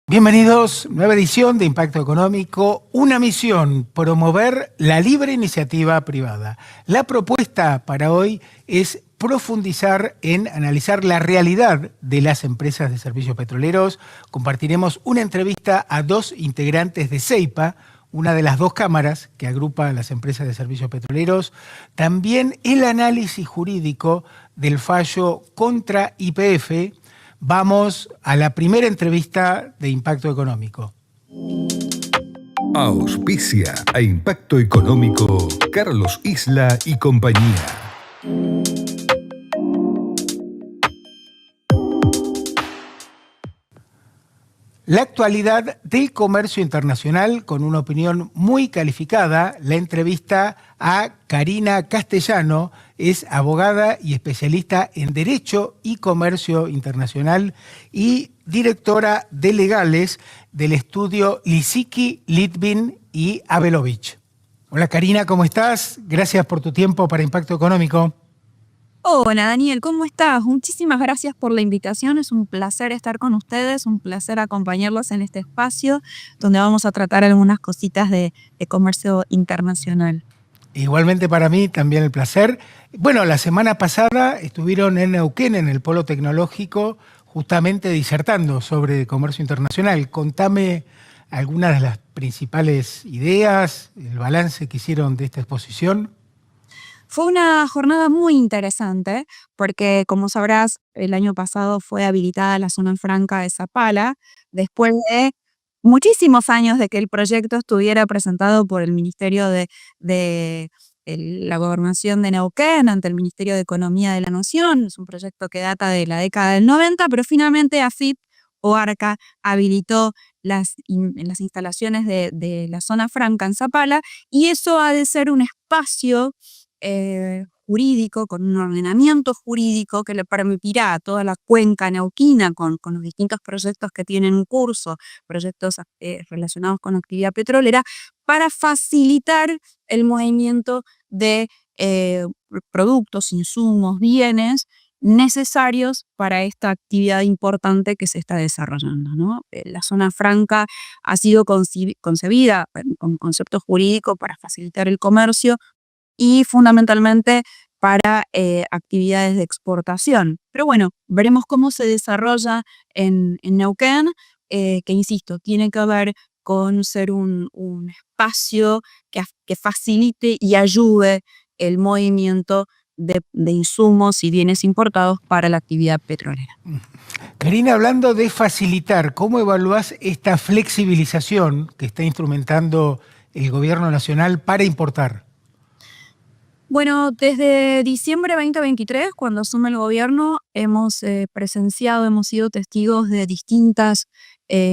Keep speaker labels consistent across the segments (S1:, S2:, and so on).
S1: Bienvenidos, nueva edición de Impacto Económico, una misión, promover la libre iniciativa privada. La propuesta para hoy es profundizar en analizar la realidad de las empresas de servicios petroleros. Compartiremos una entrevista a dos integrantes de CEIPA, una de las dos cámaras que agrupa a las empresas de servicios petroleros. También el análisis jurídico del fallo contra YPF. Vamos a la primera entrevista de Impacto Económico.
S2: Auspicia a Impacto Económico Carlos Isla y compañía.
S1: La actualidad del comercio internacional con una opinión muy calificada. La entrevista a Karina Castellano, es abogada y especialista en Derecho y Comercio Internacional y directora de Legales del estudio Lisicki, Litvin y Abelovich. Hola Karina, ¿cómo estás? Gracias por tu tiempo para Impacto Económico.
S3: Hola Daniel, ¿cómo estás? Muchísimas gracias por la invitación, es un placer estar con ustedes, un placer acompañarlos en este espacio donde vamos a tratar algunas cositas de comercio internacional.
S1: Igualmente para mí, también el placer. Bueno, la semana pasada estuvieron en Neuquén, en el Polo Tecnológico, justamente disertando sobre comercio internacional. Contame algunas de las principales ideas, el balance que hicieron de esta exposición.
S3: Fue una jornada muy interesante porque, como sabrás, el año pasado fue habilitada la zona franca de Zapala, después de muchísimos años de que el proyecto estuviera presentado por el Ministerio de la Gobernación de Neuquén ante el Ministerio de Economía de la Nación. Es un proyecto que data de la década del 90, pero finalmente AFIP o ARCA habilitó las instalaciones de la zona franca en Zapala, y eso ha de ser un espacio jurídico, con un ordenamiento jurídico que le permitirá a toda la cuenca neuquina, con los distintos proyectos que tienen en curso, proyectos relacionados con actividad petrolera, para facilitar el movimiento de productos, insumos, bienes necesarios para esta actividad importante que se está desarrollando, ¿no? La zona franca ha sido concebida con concepto jurídico para facilitar el comercio y fundamentalmente para actividades de exportación. Pero bueno, veremos cómo se desarrolla en Neuquén, que insisto, tiene que ver con ser un espacio que facilite y ayude el movimiento de insumos y bienes importados para la actividad petrolera.
S1: Karina, hablando de facilitar, ¿cómo evaluás esta flexibilización que está instrumentando el gobierno nacional para importar?
S3: Bueno, desde diciembre de 2023, cuando asume el gobierno, hemos presenciado, hemos sido testigos de distintas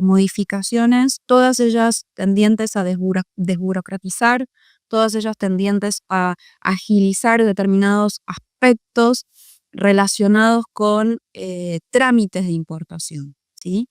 S3: modificaciones, todas ellas tendientes a desburocratizar, todas ellas tendientes a agilizar determinados aspectos relacionados con trámites de importación, ¿sí?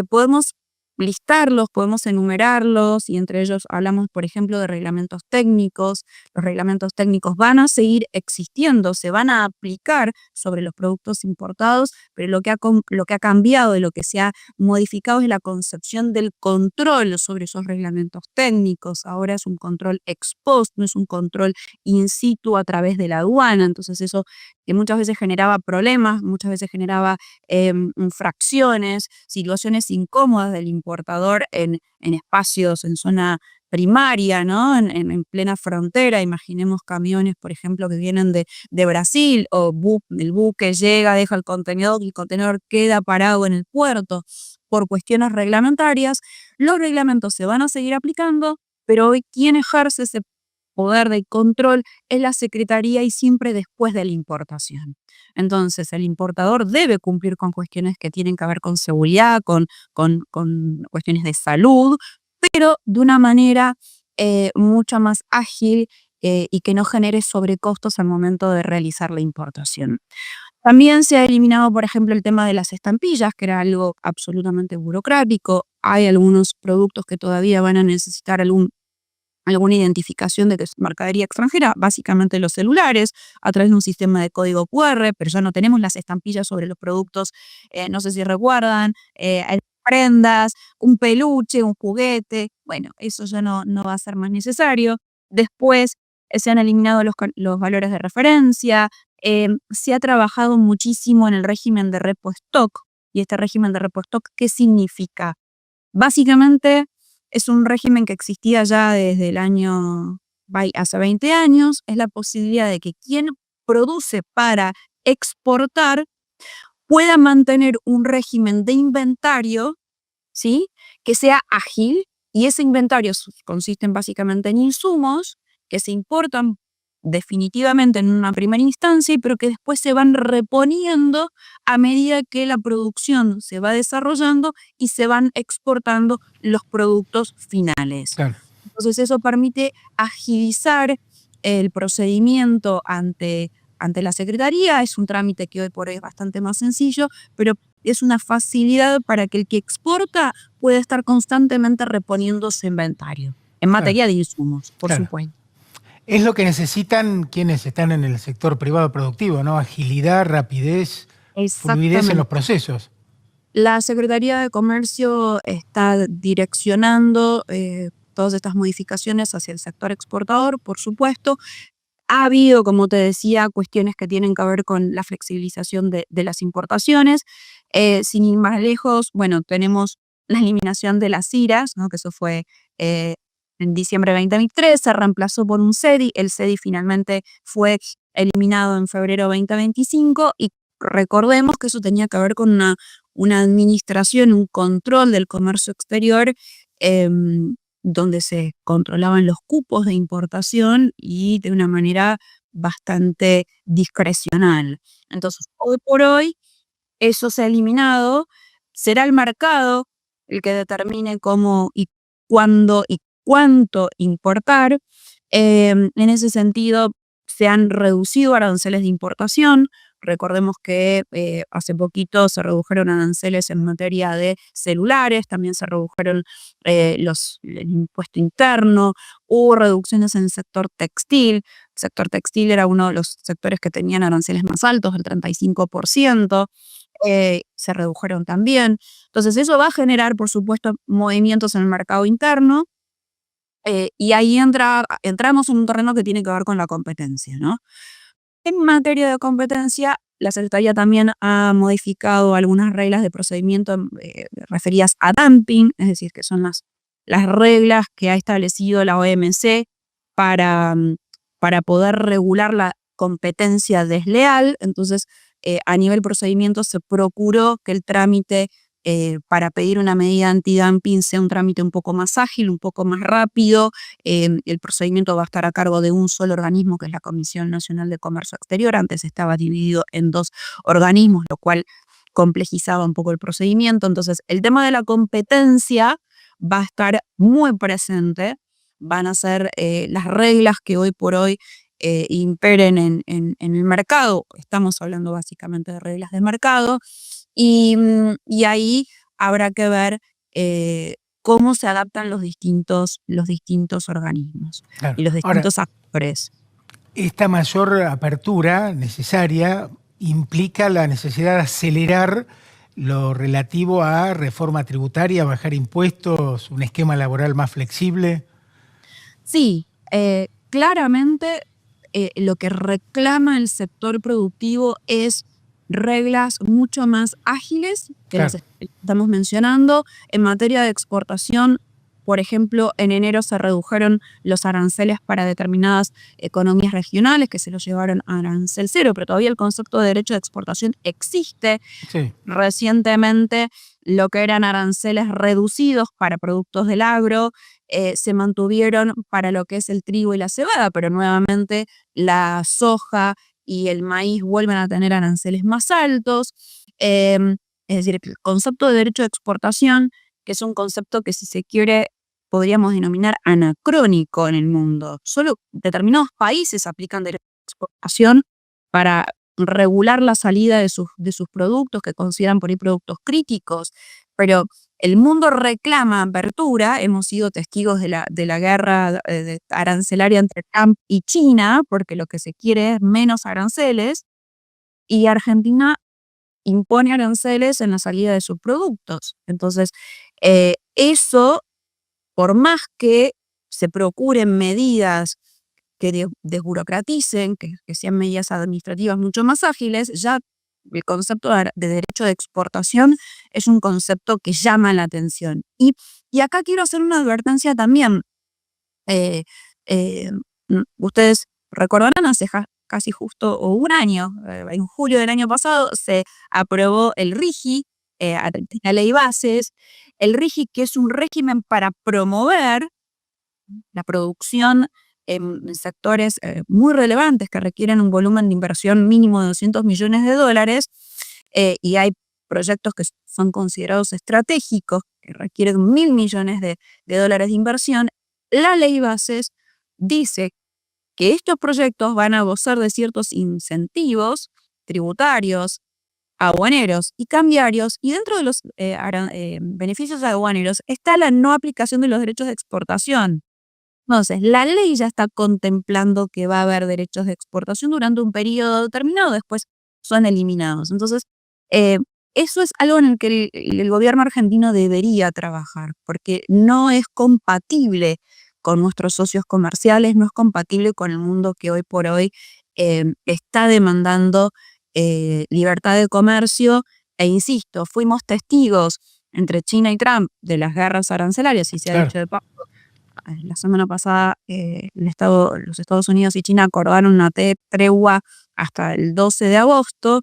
S3: Podemos listarlos, podemos enumerarlos, y entre ellos hablamos, por ejemplo, de reglamentos técnicos. Los reglamentos técnicos van a seguir existiendo, se van a aplicar sobre los productos importados, pero lo que ha cambiado y lo que se ha modificado es la concepción del control sobre esos reglamentos técnicos. Ahora es un control ex post, no es un control in situ a través de la aduana. Entonces eso, que muchas veces generaba problemas, muchas veces generaba infracciones, situaciones incómodas del importador en espacios, en zona primaria, ¿no? En plena frontera. Imaginemos camiones, por ejemplo, que vienen de Brasil, o el buque llega, deja el contenedor y el contenedor queda parado en el puerto por cuestiones reglamentarias. Los reglamentos se van a seguir aplicando, pero hoy quien ejerce ese poder de control es la Secretaría, y siempre después de la importación. Entonces, el importador debe cumplir con cuestiones que tienen que ver con seguridad, con cuestiones de salud, pero de una manera mucho más ágil y que no genere sobrecostos al momento de realizar la importación. También se ha eliminado, por ejemplo, el tema de las estampillas, que era algo absolutamente burocrático. Hay algunos productos que todavía van a necesitar alguna identificación de que es mercadería extranjera, básicamente los celulares, a través de un sistema de código QR, pero ya no tenemos las estampillas sobre los productos. No sé si recuerdan, prendas, un peluche, un juguete. Bueno, eso ya no va a ser más necesario. Después se han eliminado los valores de referencia. Se ha trabajado muchísimo en el régimen de repo stock. ¿Y este régimen de repo stock qué significa? Básicamente es un régimen que existía ya desde el año, hace 20 años. Es la posibilidad de que quien produce para exportar pueda mantener un régimen de inventario, ¿sí?, que sea ágil, y ese inventario consiste básicamente en insumos que se importan definitivamente en una primera instancia, pero que después se van reponiendo a medida que la producción se va desarrollando y se van exportando los productos finales.
S1: Claro.
S3: Entonces eso permite agilizar el procedimiento ante la Secretaría. Es un trámite que hoy por hoy es bastante más sencillo, pero es una facilidad para que el que exporta pueda estar constantemente reponiendo su inventario, en
S1: Claro,
S3: materia de insumos, por
S1: claro.
S3: supuesto.
S1: Es lo que necesitan quienes están en el sector privado productivo, ¿no? Agilidad, rapidez, fluidez en los
S3: Exactamente.
S1: procesos.
S3: La Secretaría de Comercio está direccionando todas estas modificaciones hacia el sector exportador, por supuesto. Ha habido, como te decía, cuestiones que tienen que ver con la flexibilización de las importaciones. Sin ir más lejos, bueno, tenemos la eliminación de las IRAs, ¿no?, que eso fue eh, en diciembre de 2023, se reemplazó por un CEDI. El CEDI finalmente fue eliminado en febrero de 2025, y recordemos que eso tenía que ver con una administración, un control del comercio exterior, donde se controlaban los cupos de importación y de una manera bastante discrecional. Entonces, hoy por hoy, eso se ha eliminado. Será el mercado el que determine cómo y cuándo y cuánto importar. En ese sentido, se han reducido aranceles de importación. Recordemos que hace poquito se redujeron aranceles en materia de celulares, también se redujeron el impuesto interno, hubo reducciones en el sector textil. El sector textil era uno de los sectores que tenían aranceles más altos, el 35%. Se redujeron también. Entonces eso va a generar, por supuesto, movimientos en el mercado interno, y ahí entramos en un terreno que tiene que ver con la competencia, ¿no? En materia de competencia, la Secretaría también ha modificado algunas reglas de procedimiento referidas a dumping, es decir, que son las reglas que ha establecido la OMC para, para poder regular la competencia desleal. Entonces, a nivel procedimiento se procuró que el trámite para pedir una medida antidumping sea un trámite un poco más ágil, un poco más rápido. El procedimiento va a estar a cargo de un solo organismo, que es la Comisión Nacional de Comercio Exterior. Antes estaba dividido en 2 organismos, lo cual complejizaba un poco el procedimiento. Entonces, el tema de la competencia va a estar muy presente. Van a ser las reglas que hoy por hoy imperen en el mercado. Estamos hablando básicamente de reglas de mercado. Y ahí habrá que ver cómo se adaptan los distintos organismos
S1: Claro.
S3: y los
S1: Ahora,
S3: distintos actores.
S1: esta mayor apertura necesaria implica la necesidad de acelerar lo relativo a reforma tributaria, bajar impuestos, un esquema laboral más flexible.
S3: Sí, claramente lo que reclama el sector productivo es reglas mucho más ágiles, que las
S1: Claro.
S3: estamos mencionando. En materia de exportación, por ejemplo, en enero se redujeron los aranceles para determinadas economías regionales, que se los llevaron a arancel cero, pero todavía el concepto de derecho de exportación existe.
S1: Sí.
S3: Recientemente, lo que eran aranceles reducidos para productos del agro se mantuvieron para lo que es el trigo y la cebada, pero nuevamente la soja y el maíz vuelven a tener aranceles más altos. Es decir, el concepto de derecho de exportación, que es un concepto que, si se quiere, podríamos denominar anacrónico en el mundo. Solo determinados países aplican derecho de exportación para regular la salida de sus productos, que consideran por ahí productos críticos, pero el mundo reclama apertura. Hemos sido testigos de la guerra arancelaria entre Trump y China, porque lo que se quiere es menos aranceles, y Argentina impone aranceles en la salida de sus productos. Entonces, eso, por más que se procuren medidas que desburocraticen, que sean medidas administrativas mucho más ágiles, ya el concepto de derecho de exportación es un concepto que llama la atención. Y acá quiero hacer una advertencia también. Eh, eh, Ustedes recordarán, hace casi justo un año, en julio del año pasado, se aprobó el RIGI, la ley bases, el RIGI, que es un régimen para promover la producción en sectores muy relevantes que requieren un volumen de inversión mínimo de $200 millones, y hay proyectos que son considerados estratégicos, que requieren $1.000 millones de dólares de inversión. La ley bases dice que estos proyectos van a gozar de ciertos incentivos tributarios, aduaneros y cambiarios, y dentro de los beneficios aduaneros está la no aplicación de los derechos de exportación. Entonces, la ley ya está contemplando que va a haber derechos de exportación durante un periodo determinado, después son eliminados. Entonces, eso es algo en el que el gobierno argentino debería trabajar, porque no es compatible con nuestros socios comerciales, no es compatible con el mundo que hoy por hoy está demandando libertad de comercio. E insisto, fuimos testigos entre China y Trump de las guerras arancelarias, y se ha dicho de paso. La semana pasada los Estados Unidos y China acordaron una tregua hasta el 12 de agosto,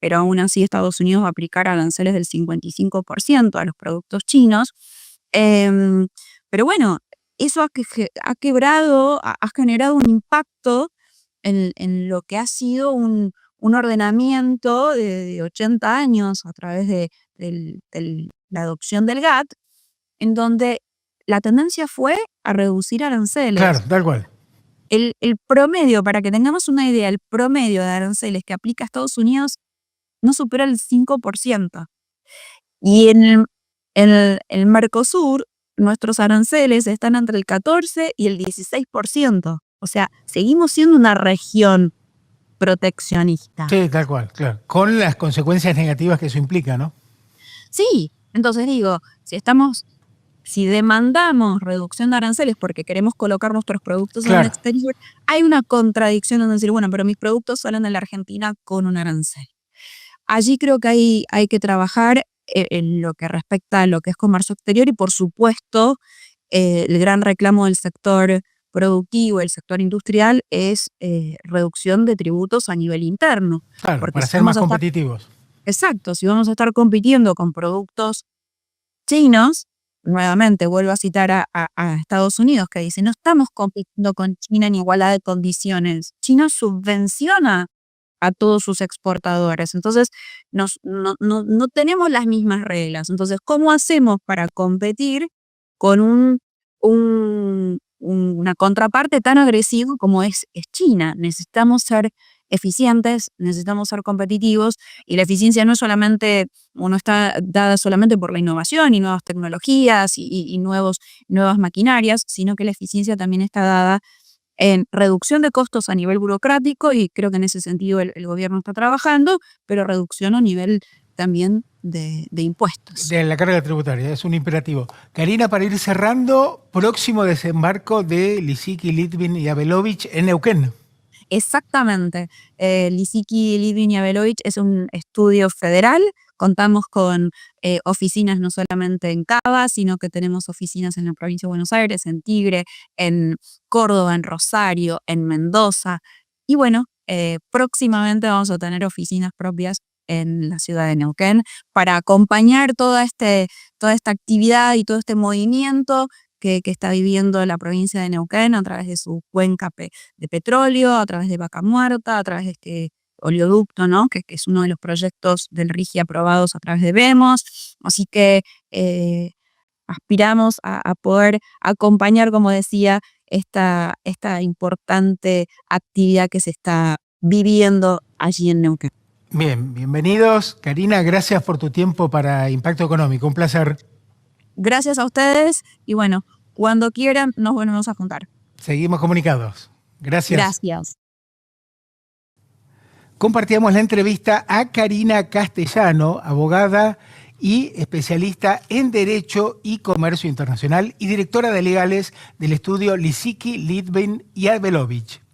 S3: pero aún así Estados Unidos va a aplicar aranceles del 55% a los productos chinos. Pero bueno, eso ha quebrado, ha generado un impacto en lo que ha sido un ordenamiento de 80 años a través de la adopción del GATT, en donde la tendencia fue a reducir aranceles.
S1: Claro, tal cual.
S3: El promedio, para que tengamos una idea, el promedio de aranceles que aplica Estados Unidos no supera el 5%. Y en el Mercosur, nuestros aranceles están entre el 14 y el 16%. O sea, seguimos siendo una región proteccionista.
S1: Sí, tal cual, claro. Con las consecuencias negativas que eso implica, ¿no?
S3: Sí, entonces digo, si demandamos reducción de aranceles porque queremos colocar nuestros productos en el exterior, hay una contradicción en decir, bueno, pero mis productos salen de la Argentina con un arancel. Allí creo que hay que trabajar en lo que respecta a lo que es comercio exterior, y por supuesto el gran reclamo del sector productivo, el sector industrial, es reducción de tributos a nivel interno.
S1: Claro,
S3: porque
S1: para ser más competitivos.
S3: Exacto, si vamos a estar compitiendo con productos chinos, nuevamente vuelvo a citar a Estados Unidos, que dice, no estamos compitiendo con China en igualdad de condiciones. China subvenciona a todos sus exportadores. Entonces, no tenemos las mismas reglas. Entonces, ¿cómo hacemos para competir con una contraparte tan agresiva como es China? Necesitamos ser eficientes, necesitamos ser competitivos, y la eficiencia no está dada solamente por la innovación y nuevas tecnologías y nuevas maquinarias, sino que la eficiencia también está dada en reducción de costos a nivel burocrático, y creo que en ese sentido el gobierno está trabajando, pero reducción a nivel también de impuestos.
S1: De la carga tributaria, es un imperativo. Karina, para ir cerrando, próximo desembarco de Lisicki, Litvin y Abelovich en Neuquén.
S3: Exactamente. Lisicki, Litvin y Abelovich es un estudio federal. Contamos con oficinas no solamente en Cava, sino que tenemos oficinas en la provincia de Buenos Aires, en Tigre, en Córdoba, en Rosario, en Mendoza. Y bueno, próximamente vamos a tener oficinas propias en la ciudad de Neuquén para acompañar toda esta actividad y todo este movimiento que está viviendo la provincia de Neuquén a través de su cuenca de petróleo, a través de Vaca Muerta, a través de este oleoducto, ¿no? que es uno de los proyectos del RIGI aprobados a través de VEMOS. Así que aspiramos a poder acompañar, como decía, esta importante actividad que se está viviendo allí en Neuquén.
S1: Bien, bienvenidos. Karina, gracias por tu tiempo para Impacto Económico. Un placer.
S3: Gracias a ustedes, y bueno, cuando quieran nos volvemos a juntar.
S1: Seguimos comunicados. Gracias.
S3: Gracias.
S1: compartíamos la entrevista a Karina Castellano, abogada y especialista en Derecho y Comercio Internacional y directora de legales del estudio Lisicki, Litvin y Arbelovich.